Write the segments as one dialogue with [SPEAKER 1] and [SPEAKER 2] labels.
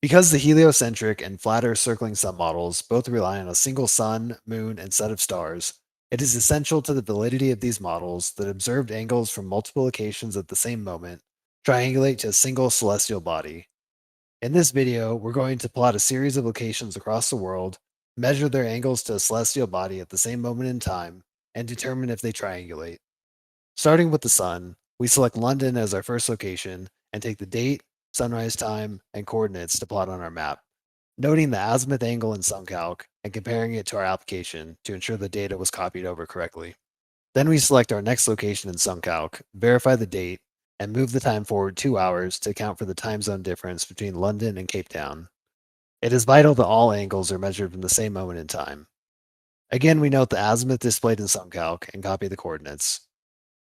[SPEAKER 1] Because the heliocentric and flat Earth circling submodels both rely on a single sun, moon, and set of stars, it is essential to the validity of these models that observed angles from multiple locations at the same moment triangulate to a single celestial body. In this video, we're going to plot a series of locations across the world, measure their angles to a celestial body at the same moment in time, and determine if they triangulate. Starting with the sun, we select London as our first location and take the date, sunrise time, and coordinates to plot on our map, noting the azimuth angle in SunCalc and comparing it to our application to ensure the data was copied over correctly. Then we select our next location in SunCalc, verify the date, and move the time forward 2 hours to account for the time zone difference between London and Cape Town. It is vital that all angles are measured from the same moment in time. Again, we note the azimuth displayed in SunCalc and copy the coordinates.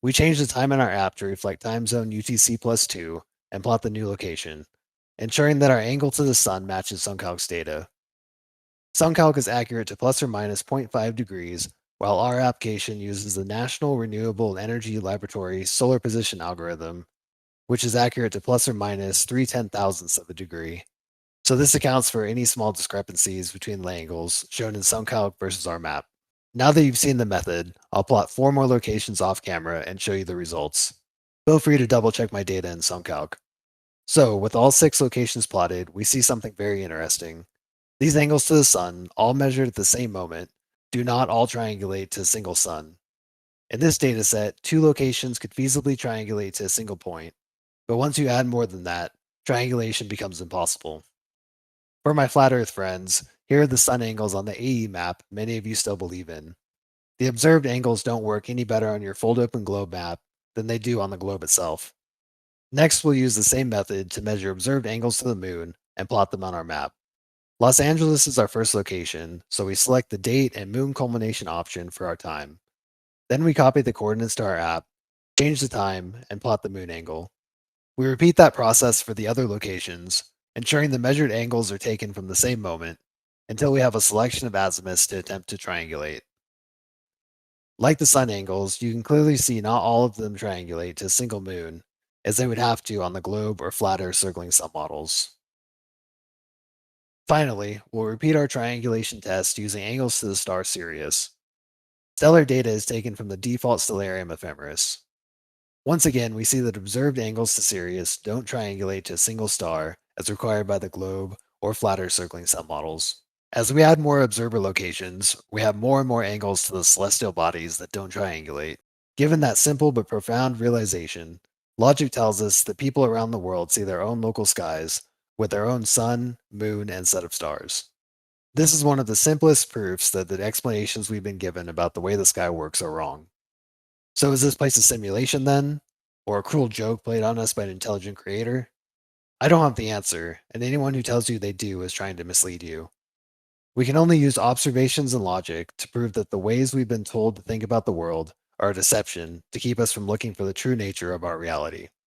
[SPEAKER 1] We change the time in our app to reflect time zone UTC plus 2 and plot the new location, ensuring that our angle to the sun matches SunCalc's data. SunCalc is accurate to plus or minus zero point 0.5 degrees, while our application uses the National Renewable Energy Laboratory Solar Position Algorithm, which is accurate to plus or minus 3/10,000ths of a degree. So this accounts for any small discrepancies between the angles shown in SunCalc versus our map. Now that you've seen the method, I'll plot 4 more locations off camera and show you the results. Feel free to double check my data in SunCalc. So, with all 6 locations plotted, we see something very interesting. These angles to the sun, all measured at the same moment, do not all triangulate to a single sun. In this dataset, 2 locations could feasibly triangulate to a single point, but once you add more than that, triangulation becomes impossible. For my flat Earth friends, here are the sun angles on the AE map many of you still believe in. The observed angles don't work any better on your fold open globe map than they do on the globe itself. Next, we'll use the same method to measure observed angles to the moon and plot them on our map. Los Angeles is our first location, so we select the date and moon culmination option for our time. Then we copy the coordinates to our app, change the time, and plot the moon angle. We repeat that process for the other locations, ensuring the measured angles are taken from the same moment until we have a selection of azimuths to attempt to triangulate. Like the sun angles, you can clearly see not all of them triangulate to a single moon, as they would have to on the globe or flat Earth circling submodels. Finally, we'll repeat our triangulation test using angles to the star Sirius. Stellar data is taken from the default stellarium ephemeris. Once again, we see that observed angles to Sirius don't triangulate to a single star as required by the globe or flat Earth circling submodels. As we add more observer locations, we have more and more angles to the celestial bodies that don't triangulate. Given that simple but profound realization, logic tells us that people around the world see their own local skies with their own sun, moon, and set of stars. This is one of the simplest proofs that the explanations we've been given about the way the sky works are wrong. So is this place a simulation then? Or a cruel joke played on us by an intelligent creator? I don't have the answer, and anyone who tells you they do is trying to mislead you. We can only use observations and logic to prove that the ways we've been told to think about the world are a deception to keep us from looking for the true nature of our reality.